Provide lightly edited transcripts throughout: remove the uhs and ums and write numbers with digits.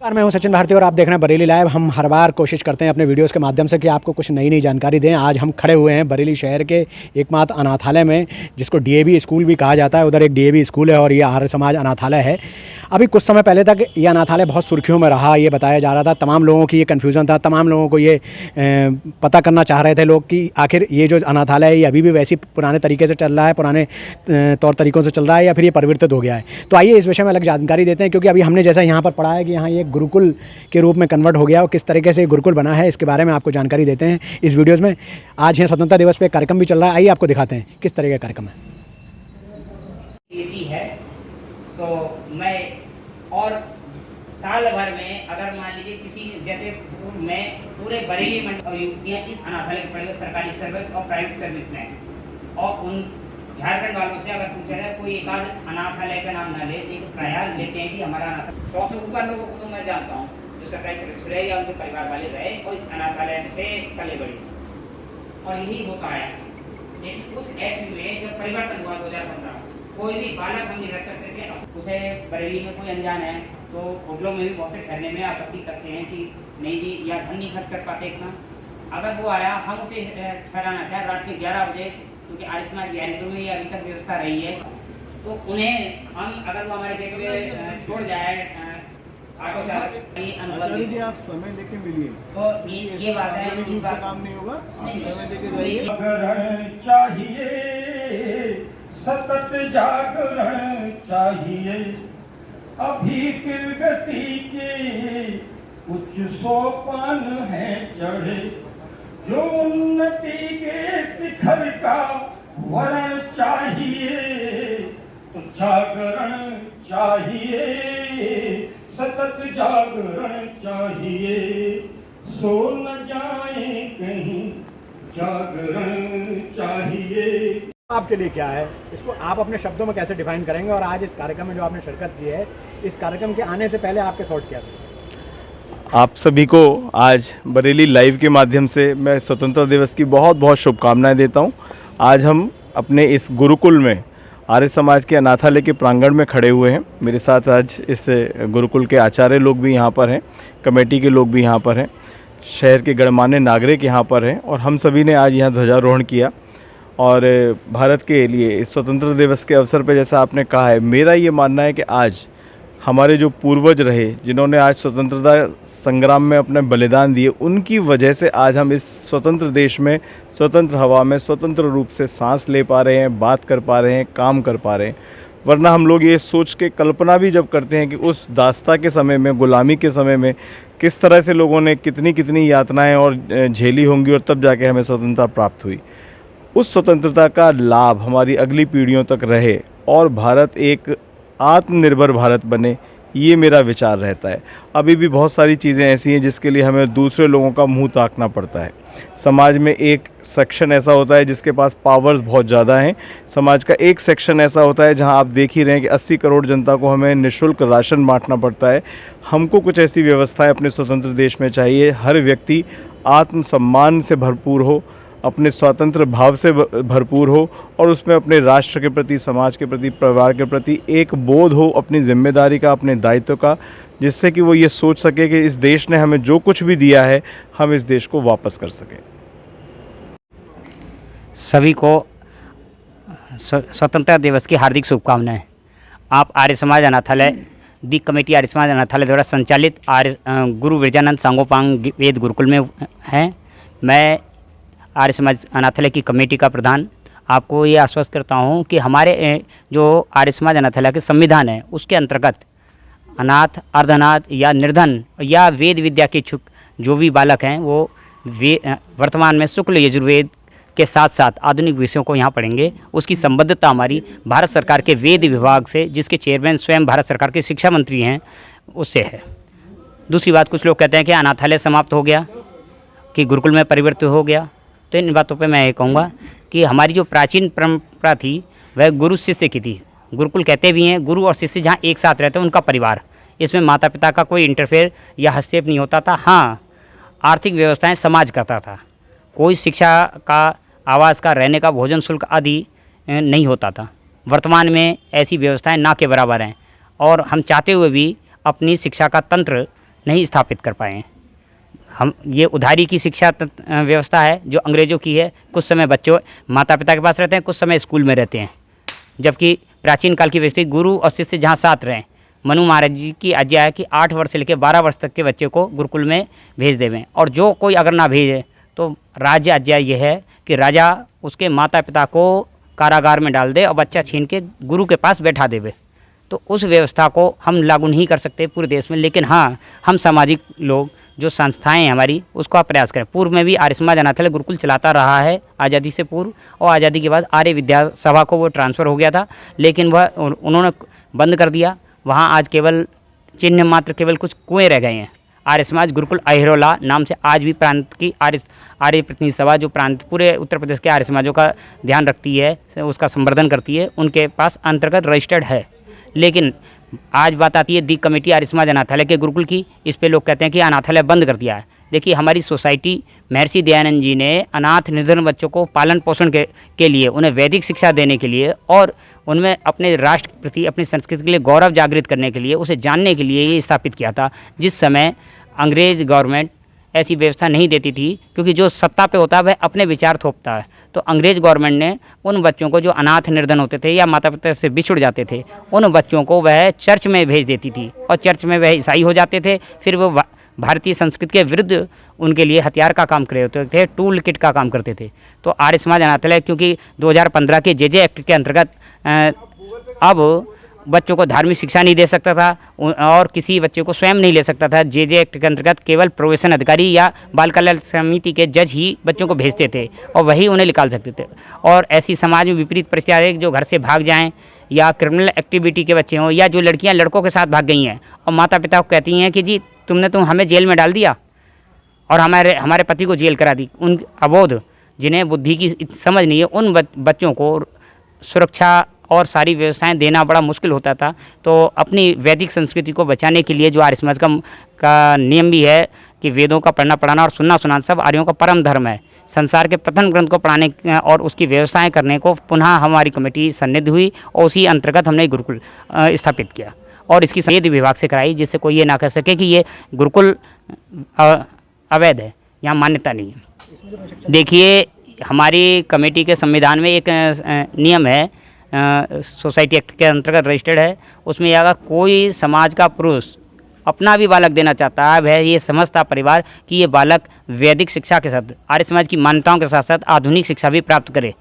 मैं हूं सचिन भारती और आप देख रहे हैं बरेली लाइव। हम हर बार कोशिश करते हैं अपने वीडियोस के माध्यम से कि आपको कुछ नई नई जानकारी दें। आज हम खड़े हुए हैं बरेली शहर के एकमात्र अनाथालय में, जिसको डीएवी स्कूल भी कहा जाता है। उधर एक डीएवी स्कूल है और ये आर्य समाज अनाथालय है। अभी कुछ समय पहले तक ये अनाथालय बहुत सुर्खियों में रहा, ये बताया जा रहा था। तमाम लोगों की ये कन्फ्यूज़न था, तमाम लोगों को ये पता करना चाह रहे थे लोग कि आखिर ये जो अनाथालय है ये अभी भी वैसी पुराने तरीके से चल रहा है, पुराने तौर तरीक़ों से चल रहा है, या फिर ये परिवर्तित हो गया है। तो आइए इस विषय में अलग जानकारी देते हैं, क्योंकि अभी हमने जैसा यहाँ पर पढ़ा है कि यहाँ ये गुरुकुल के रूप में कन्वर्ट हो गया और किस तरीके से गुरुकुल बना है, इसके बारे में आपको जानकारी देते हैं इस वीडियोज़ में। आज है स्वतंत्रता दिवस पे कार्यक्रम भी चल रहा है, आइए आपको दिखाते हैं किस तरह का कार्यक्रम है। तो मैं और साल भर में अगर मान लीजिए किसी जैसे मैं पूरे बरेली मंडल और युवतियाँ इस अनाथालय में पढ़े सरकारी सर्विस और प्राइवेट सर्विस में, और उन झारखंड वालों से अगर पूछा जाए कोई एक आध अनाथालय का नाम ना ले, एक प्रयास लेते हैं कि हमारा अनाथालय 100 से ऊपर लोगों को तो मैं जानता हूँ जो सरकारी सर्विस रहे या उनके परिवार वाले रहे और इस अनाथालय से पले बड़े, और यही होता है। लेकिन उस एक्ट में जब परिवर्तन हुआ 2015, कोई भी बालक हम नहीं रख सकते थे। उसे बरेली में कोई अनजान है तो होटलों में भी बहुत से ठहरने में आपत्ति करते हैं कि नहीं जी, या धन नहीं खर्च कर पाते इतना। अगर वो आया, हम उसे ठहराना चाहे रात के 11 बजे, क्योंकि आयुष्मान गैरेंटों में ये अभी तक व्यवस्था रही है, तो उन्हें हम अगर वो हमारे बेटे में छोड़ जाए ऑटो चालक। आचार्य जी, आप समय लेके मिलिए, तो ये बात है, इस बात काम नहीं होगा, आप समय लेके जाइए। जागरण चाहिए, सतत जागरण चाहिए, अभी प्रगति के कुछ सोपान है चढ़े, जो उन्नति के शिखर का वर्ण चाहिए, तो जागरण चाहिए, सतत जागरण चाहिए, सो न जाए कहीं, जागरण चाहिए। आपके लिए क्या है, इसको आप अपने शब्दों में कैसे डिफाइन करेंगे? और आज इस कार्यक्रम में जो आपने शिरकत की है, इस कार्यक्रम के आने से पहले आपके थॉट क्या थे? आप सभी को आज बरेली लाइव के माध्यम से मैं स्वतंत्रता दिवस की बहुत बहुत शुभकामनाएं देता हूं। आज हम अपने इस गुरुकुल में आर्य समाज के अनाथालय के प्रांगण में खड़े हुए हैं। मेरे साथ आज इस गुरुकुल के आचार्य लोग भी यहाँ पर हैं, कमेटी के लोग भी यहाँ पर हैं, शहर के गणमान्य नागरिक यहाँ पर हैं, और हम सभी ने आज यहाँ ध्वजारोहण किया। और भारत के लिए इस स्वतंत्रता दिवस के अवसर पर, जैसा आपने कहा है, मेरा ये मानना है कि आज हमारे जो पूर्वज रहे, जिन्होंने आज स्वतंत्रता संग्राम में अपने बलिदान दिए, उनकी वजह से आज हम इस स्वतंत्र देश में, स्वतंत्र हवा में, स्वतंत्र रूप से सांस ले पा रहे हैं, बात कर पा रहे हैं, काम कर पा रहे हैं। वरना हम लोग ये सोच के कल्पना भी जब करते हैं कि उस दास्ता के समय में, गुलामी के समय में किस तरह से लोगों ने कितनी कितनी यातनाएं और झेली होंगी, और तब जाके हमें स्वतंत्रता प्राप्त हुई। उस स्वतंत्रता का लाभ हमारी अगली पीढ़ियों तक रहे और भारत एक आत्मनिर्भर भारत बने, ये मेरा विचार रहता है। अभी भी बहुत सारी चीज़ें ऐसी हैं जिसके लिए हमें दूसरे लोगों का मुंह ताकना पड़ता है। समाज में एक सेक्शन ऐसा होता है जिसके पास पावर्स बहुत ज़्यादा हैं। समाज का एक सेक्शन ऐसा होता है जहां आप देख ही रहे हैं कि 80 करोड़ जनता को हमें निःशुल्क राशन बांटना पड़ता है। हमको कुछ ऐसी व्यवस्थाएं अपने स्वतंत्र देश में चाहिए। हर व्यक्ति आत्मसम्मान से भरपूर हो, अपने स्वतंत्र भाव से भरपूर हो, और उसमें अपने राष्ट्र के प्रति, समाज के प्रति, परिवार के प्रति एक बोध हो अपनी जिम्मेदारी का, अपने दायित्व का, जिससे कि वो ये सोच सके कि इस देश ने हमें जो कुछ भी दिया है, हम इस देश को वापस कर सकें। सभी को स्वतंत्रता दिवस की हार्दिक शुभकामनाएं। आप आर्य समाज अनाथालय, दी कमेटी आर्य समाज अनाथालय द्वारा संचालित आर्य गुरु विरजानंद सांगोपांग वेद गुरुकुल में हैं। मैं आर्य समाज अनाथालय की कमेटी का प्रधान आपको ये आश्वस्त करता हूँ कि हमारे जो आर्य समाज अनाथालय के संविधान है, उसके अंतर्गत अनाथ, अर्धनाथ या निर्धन या वेद विद्या के इच्छुक जो भी बालक हैं, वो वर्तमान में शुक्ल यजुर्वेद के साथ साथ आधुनिक विषयों को यहाँ पढ़ेंगे। उसकी संबद्धता हमारी भारत सरकार के वेद विभाग से, जिसके चेयरमैन स्वयं भारत सरकार के शिक्षा मंत्री हैं, उससे है। दूसरी बात, कुछ लोग कहते हैं कि अनाथालय समाप्त हो गया, कि गुरुकुल में परिवर्तित हो गया। तो इन बातों पे मैं ये कहूँगा कि हमारी जो प्राचीन परंपरा थी वह गुरु शिष्य की थी। गुरुकुल कहते भी हैं, गुरु और शिष्य जहाँ एक साथ रहते हैं उनका परिवार, इसमें माता पिता का कोई इंटरफेयर या हस्तक्षेप नहीं होता था। हाँ, आर्थिक व्यवस्थाएं समाज करता था, कोई शिक्षा का, आवास का, रहने का, भोजन शुल्क आदि नहीं होता था। वर्तमान में ऐसी व्यवस्थाएं ना के बराबर हैं, और हम चाहते हुए भी अपनी शिक्षा का तंत्र नहीं स्थापित कर पाए हैं। हम ये उधारी की शिक्षा व्यवस्था है जो अंग्रेज़ों की है। कुछ समय बच्चों माता पिता के पास रहते हैं, कुछ समय स्कूल में रहते हैं, जबकि प्राचीन काल की व्यवस्था गुरु और शिष्य जहाँ साथ रहें। मनु महाराज जी की आज्ञा है कि 8 वर्ष से लेकर 12 वर्ष तक के बच्चे को गुरुकुल में भेज देवें, और जो कोई अगर ना भेजे तो राज्य आज्ञा ये है कि राजा उसके माता पिता को कारागार में डाल दे और बच्चा छीन के गुरु के पास बैठा देवे। तो उस व्यवस्था को हम लागू नहीं कर सकते पूरे देश में, लेकिन हाँ, हम सामाजिक लोग जो संस्थाएं हैं हमारी उसको आप प्रयास करें। पूर्व में भी आर्य समाज अनाथालय गुरुकुल चलाता रहा है आज़ादी से पूर्व, और आज़ादी के बाद आर्य विद्या सभा को वो ट्रांसफ़र हो गया था, लेकिन वह उन्होंने बंद कर दिया। वहाँ आज केवल चिन्ह मात्र, केवल कुछ कुएँ रह गए हैं। आर्य समाज गुरुकुल अहिरोला नाम से आज भी प्रांत की आर्य प्रतिनिधि सभा, जो प्रांत पूरे उत्तर प्रदेश के आर्य समाजों का ध्यान रखती है, उसका संवर्धन करती है, उनके पास अंतर्गत रजिस्टर्ड है। लेकिन आज बात आती है दी कमेटी आर्य समाज अनाथालय के गुरुकुल की। इस पे लोग कहते हैं कि अनाथालय बंद कर दिया है। देखिए, हमारी सोसाइटी महर्षि दयानंद जी ने अनाथ निर्धन बच्चों को पालन पोषण के लिए, उन्हें वैदिक शिक्षा देने के लिए और उनमें अपने राष्ट्र के प्रति, अपनी संस्कृति के लिए गौरव जागृत करने के लिए, उसे जानने के लिए ये स्थापित किया था। जिस समय अंग्रेज़ गवर्नमेंट ऐसी व्यवस्था नहीं देती थी, क्योंकि जो सत्ता पे होता है वह अपने विचार थोपता है। तो अंग्रेज़ गवर्नमेंट ने उन बच्चों को जो अनाथ निर्धन होते थे या माता पिता से बिछुड़ जाते थे, उन बच्चों को वह चर्च में भेज देती थी, और चर्च में वह ईसाई हो जाते थे। फिर वो भारतीय संस्कृति के विरुद्ध उनके लिए हथियार का काम कर होते थे, टूल किट का काम करते थे। तो आर्य समाज अनाथालय, क्योंकि 2015 के जे एक्ट के अंतर्गत अब बच्चों को धार्मिक शिक्षा नहीं दे सकता था, और किसी बच्चे को स्वयं नहीं ले सकता था। जे एक्ट के अंतर्गत केवल प्रोबेशन अधिकारी या बाल कल्याण समिति के जज ही बच्चों को भेजते थे, और वही उन्हें निकाल सकते थे। और ऐसी समाज में विपरीत परिस्थितियाँ जो घर से भाग जाएं, या क्रिमिनल एक्टिविटी के बच्चे हों, या जो लड़कियां लड़कों के साथ भाग गई हैं और माता पिता को कहती हैं कि जी तुमने हमें जेल में डाल दिया और हमारे पति को जेल करा दी। उन अबोध, जिन्हें बुद्धि की समझ नहीं है, उन बच्चों को सुरक्षा और सारी व्यवस्थाएं देना बड़ा मुश्किल होता था। तो अपनी वैदिक संस्कृति को बचाने के लिए जो आर्य समाज का नियम भी है कि वेदों का पढ़ना पढ़ाना और सुनना सुनाना सब आर्यों का परम धर्म है। संसार के प्रथम ग्रंथ को पढ़ाने और उसकी व्यवस्थाएं करने को पुनः हमारी कमेटी सन्निध हुई, और उसी अंतर्गत हमने गुरुकुल स्थापित किया, और इसकी संवेद विभाग से कराई, जिससे कोई ये ना कह सके कि ये गुरुकुल अवैध है, यहाँ मान्यता नहीं है। देखिए, हमारी कमेटी के संविधान में एक नियम है, सोसाइटी एक्ट के अंतर्गत रजिस्टर्ड है। उसमें अगर कोई समाज का पुरुष अपना भी बालक देना चाहता है, वह ये समझता परिवार कि ये बालक वैदिक शिक्षा के साथ आर्य समाज की मान्यताओं के साथ साथ आधुनिक शिक्षा भी प्राप्त करे,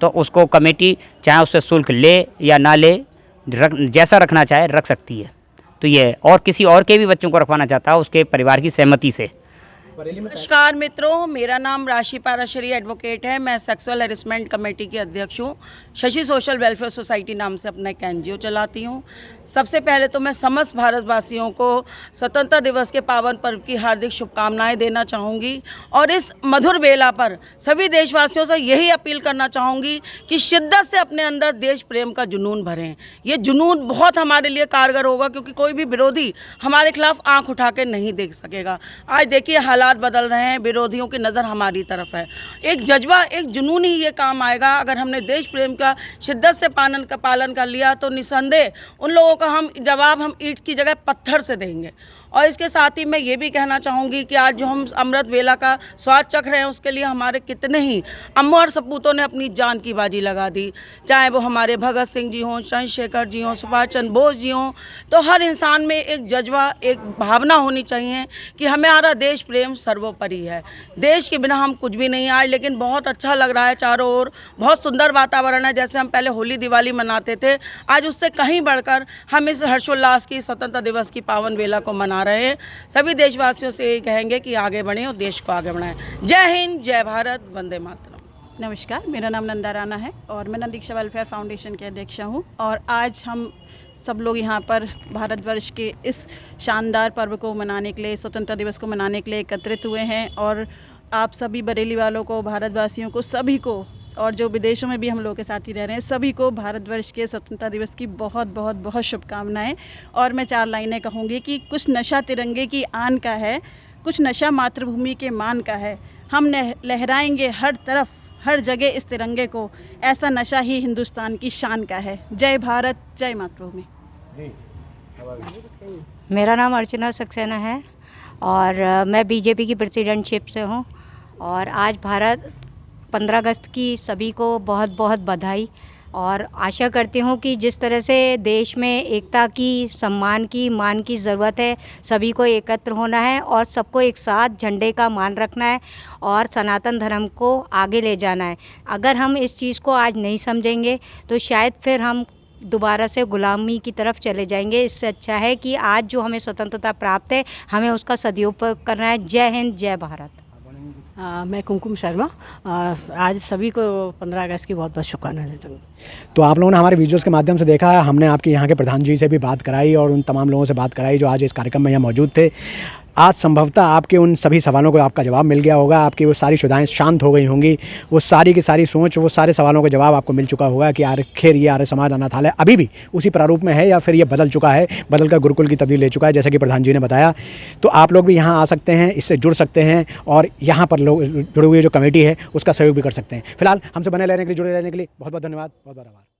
तो उसको कमेटी चाहे उससे शुल्क ले या ना ले, जैसा रखना चाहे रख सकती है। तो ये और किसी और के भी बच्चों को रखवाना चाहता है उसके परिवार की सहमति से। नमस्कार मित्रों, मेरा नाम राशि पाराशरी एडवोकेट है। मैं सेक्सुअल हैरेसमेंट कमेटी की अध्यक्ष हूँ। शशि सोशल वेलफेयर सोसाइटी नाम से अपना एक एनजीओ चलाती हूँ। सबसे पहले तो मैं समस्त भारतवासियों को स्वतंत्रता दिवस के पावन पर्व की हार्दिक शुभकामनाएं देना चाहूँगी, और इस मधुर बेला पर सभी देशवासियों से यही अपील करना चाहूँगी कि शिद्दत से अपने अंदर देश प्रेम का जुनून भरें। ये जुनून बहुत हमारे लिए कारगर होगा, क्योंकि कोई भी विरोधी हमारे खिलाफ आंख उठा के नहीं देख सकेगा। आज देखिए, हालात बदल रहे हैं, विरोधियों की नज़र हमारी तरफ है। एक जज्बा, एक जुनून ही ये काम आएगा। अगर हमने देश प्रेम का शिद्दत से पालन कर लिया तो निसंदेह उन लोगों का जवाब हम ईंट की जगह पत्थर से देंगे। और इसके साथ ही मैं ये भी कहना चाहूँगी कि आज जो हम अमृत वेला का स्वाद चख रहे हैं, उसके लिए हमारे कितने ही अमर सपूतों ने अपनी जान की बाजी लगा दी, चाहे वो हमारे भगत सिंह जी हों, चंद्रशेखर जी हों, सुभाष चंद्र बोस जी हों। तो हर इंसान में एक जज्बा, एक भावना होनी चाहिए कि हमारा देश प्रेम सर्वोपरि है। देश के बिना हम कुछ भी नहीं। आज लेकिन बहुत अच्छा लग रहा है, चारों ओर बहुत सुंदर वातावरण है। जैसे हम पहले होली दिवाली मनाते थे, आज उससे कहीं बढ़कर हम इस हर्षोल्लास की स्वतंत्रता दिवस की पावन वेला को मना रहे हैं। सभी देशवासियों से यही कहेंगे कि आगे बढ़ें और देश को आगे बढ़ाएं। जय हिंद, जय भारत, वंदे मातरम। नमस्कार, मेरा नाम नंदा राणा है और मैं नंदीक्षा वेलफेयर फाउंडेशन के अध्यक्ष हूँ। और आज हम सब लोग यहाँ पर भारतवर्ष के इस शानदार पर्व को मनाने के लिए, स्वतंत्रता दिवस को मनाने के लिए एकत्रित हुए हैं। और आप सभी बरेली वालों को, भारतवासियों को, सभी को, और जो विदेशों में भी हम लोग के साथ ही रह रहे हैं, सभी को भारतवर्ष के स्वतंत्रता दिवस की बहुत बहुत बहुत शुभकामनाएं। और मैं 4 लाइनें कहूँगी कि कुछ नशा तिरंगे की आन का है, कुछ नशा मातृभूमि के मान का है। हम लहराएंगे हर तरफ, हर जगह इस तिरंगे को, ऐसा नशा ही हिंदुस्तान की शान का है। जय भारत, जय मातृभूमि। मेरा नाम अर्चना सक्सेना है। और मैं बीजेपी की प्रेसिडेंटशिप से हूँ। और आज भारत 15 अगस्त की सभी को बहुत बहुत बधाई। और आशा करती हूँ कि जिस तरह से देश में एकता की, सम्मान की, मान की ज़रूरत है, सभी को एकत्र होना है और सबको एक साथ झंडे का मान रखना है और सनातन धर्म को आगे ले जाना है। अगर हम इस चीज़ को आज नहीं समझेंगे तो शायद फिर हम दोबारा से गुलामी की तरफ चले जाएंगे। इससे अच्छा है कि आज जो हमें स्वतंत्रता प्राप्त है, हमें उसका सदुपयोग करना है। जय हिंद, जय भारत। मैं कुमकुम शर्मा आज सभी को 15 अगस्त की बहुत बहुत शुभकामनाएं देता हूँ। तो आप लोगों ने हमारे वीडियोस के माध्यम से देखा, हमने आपके यहाँ के प्रधान जी से भी बात कराई और उन तमाम लोगों से बात कराई जो आज इस कार्यक्रम में यहाँ मौजूद थे। आज संभवतः आपके उन सभी सवालों को आपका जवाब मिल गया होगा, आपकी वो सारी शुदाएँ शांत हो गई होंगी, वो सारी की सारी सोच, वो सारे सवालों का जवाब आपको मिल चुका होगा कि आखिर ये आर्य समाज अनाथालय अभी भी उसी प्रारूप में है या फिर ये बदल चुका है, बदल कर गुरुकुल की तब्दील ले चुका है, जैसे कि प्रधान जी ने बताया। तो आप लोग भी यहाँ आ सकते हैं, इससे जुड़ सकते हैं और यहाँ पर लोग जुड़े हुए जो कमेटी है उसका सहयोग भी कर सकते हैं। फिलहाल हमसे बने रहने के लिए, जुड़े रहने के लिए बहुत बहुत धन्यवाद, बहुत बहुत आभार।